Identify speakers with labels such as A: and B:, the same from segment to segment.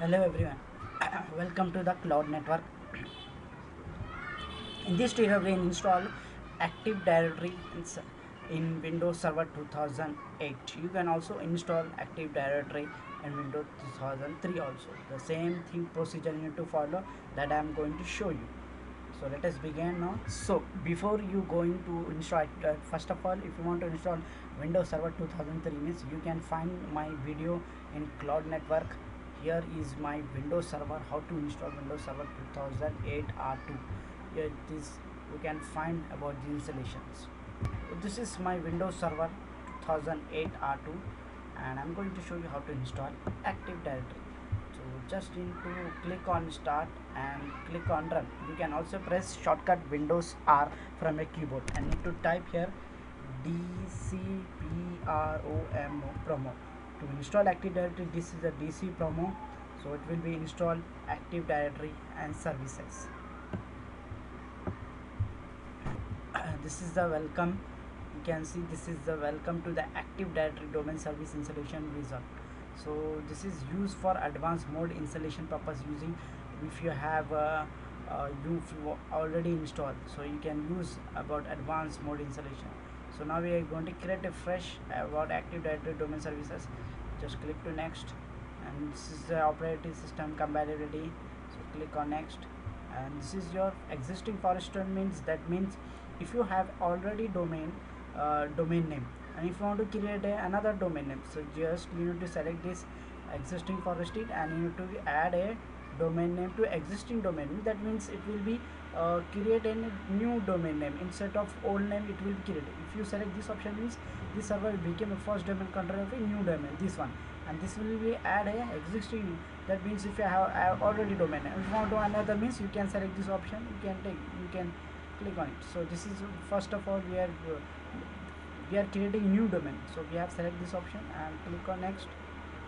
A: Hello everyone, welcome to the Cloud Network. In this tutorial we install Active Directory in Windows Server 2008. You can also install Active Directory in Windows 2003 also. The same thing procedure you need to follow that I am going to show you. So let us begin now. So before you going to install first of all, if you want to install Windows Server 2003 means you can find my video in Cloud Network. Here is my Windows Server, how to install Windows Server 2008 R2. Here it is, you can find about the installations. So this is my Windows Server 2008 R2 and I'm going to show you how to install Active Directory. So just need to click on start and click on run. You can also press shortcut Windows R from a keyboard and need to type here DCPROMO promo. To install Active Directory, this is a DC promo, so it will be install Active Directory and services. This is the welcome. You can see this is the welcome to the Active Directory domain service installation wizard. So this is used for advanced mode installation purpose, using if you have you already installed, so you can use about advanced mode installation. So now we are going to create a fresh about Active Directory domain services. Just click to next, and this is the operating system compatibility, so click on next. And this is your existing forester, means if you have already domain name, and if you want to create another domain name, so just you need to select this existing forester and you need to add a domain name to existing domain name. That means it will be create a new domain name instead of old name. It will be created. If you select this option, means this server will become a first domain controller of a new domain, this one, and this will be add a existing. That means if you have already domain name, if you want to another, means you can select this option, you can click on it. So this is first of all we are creating a new domain, so we have select this option and click on next.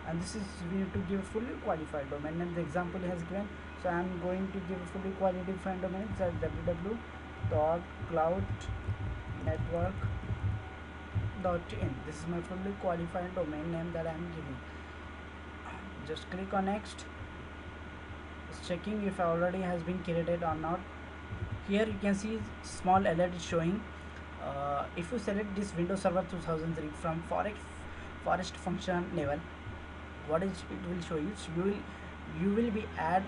A: And this is, we need to give fully qualified domain name. The example has given, so I am going to give a fully qualified domain. So www.cloudnetwork.in. This is my fully qualified domain name that I am giving. Just click on next. It's checking if already has been created or not. Here you can see small alert is showing. If you select this Windows Server 2003 from forest function level, what is it will show you will be add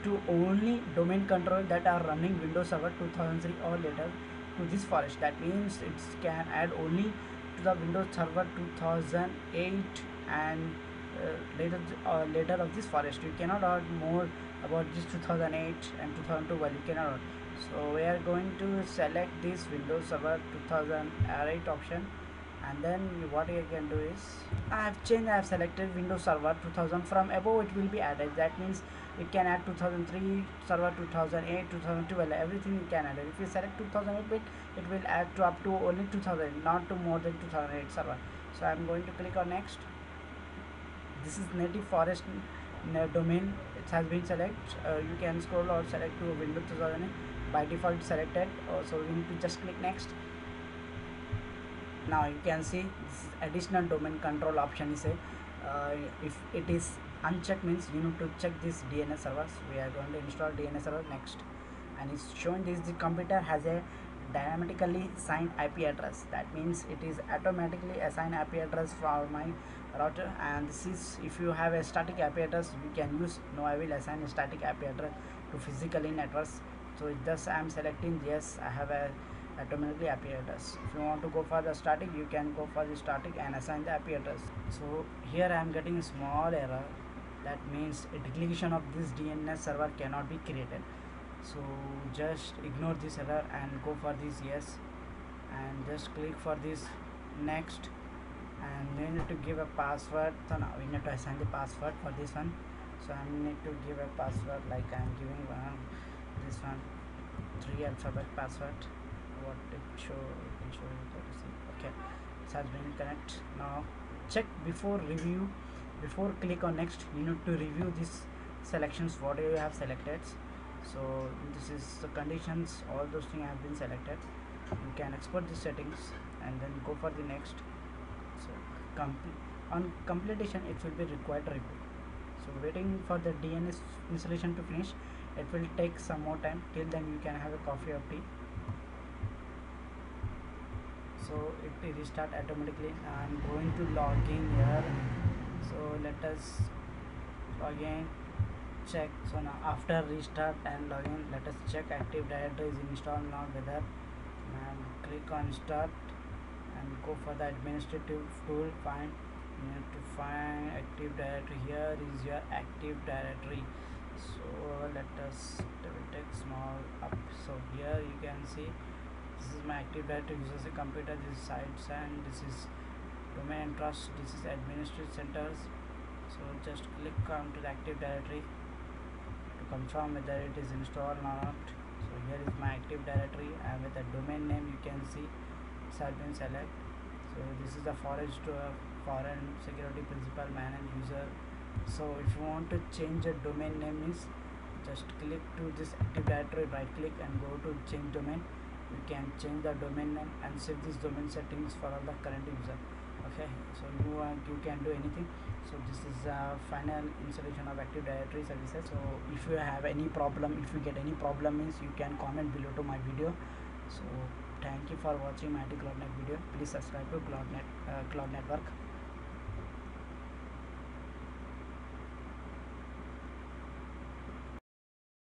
A: to only domain controller that are running Windows Server 2003 or later to this forest. That means it can add only to the Windows Server 2008 and later of this forest. You cannot add more about this 2008 and 2012. You cannot add. So we are going to select this Windows Server 2008 option, and then what you can do is I have selected Windows Server 2000. From above it will be added. That means it can add 2003 server, 2008, 2012, everything you can add. If you select 2008 bit, it will add to up to only 2000, not to more than 2008 server. So I'm going to click on next. This is native forest domain. It has been select. You can scroll or select to Windows 2008. By default selected, so we need to just click next. Now you can see this additional domain control option is a if it is unchecked, means you need to check this DNS servers. We are going to install DNS server next, and it's showing this the computer has a dynamically signed IP address. That means it is automatically assigned IP address for my router. And this is, if you have a static IP address, we can use no, I will assign a static IP address to physically networks. So thus I am selecting yes, I have a automatically IP address. If you want to go for the static, you can go for the static and assign the IP address. So here I am getting a small error. That means a duplication of this DNS server cannot be created. So just ignore this error and go for this yes, and just click for this next, and then need to give a password. So now we need to assign the password for this one. So I need to give a password like I am giving this one 3 alphabet password. What it show okay, it has been connect. Now check before review, before click on next, you need to review these selections what you have selected. So this is the conditions, all those things have been selected. You can export the settings and then go for the next. So on completion it will be required review. So waiting for the DNS installation to finish, it will take some more time. Till then you can have a coffee or tea. So it will restart automatically. I'm going to log in here. So let us log in, check. So now after restart and login, let us check Active Directory is installed now, whether, and click on start and go for the administrative tool. Find, you need to find Active Directory. Here is your Active Directory. So let us, it will take small up. So here you can see this is my Active Directory. Uses a computer, this is sites, and this is domain and trust, this is administrative centers. So just click on to the Active Directory to confirm whether it is installed or not. So here is my Active Directory, and with the domain name you can see it has been selected. So this is the foreign security principal managed user. So if you want to change a domain name, is just click to this Active Directory, right click and go to change domain. You can change the domain name and save this domain settings for all the current user. Okay, so you can do anything. So this is final installation of Active Directory services. So if you have any problem, if you get any problem, means you can comment below to my video. So thank you for watching my IT Cloud Net video. Please subscribe to Cloud Network.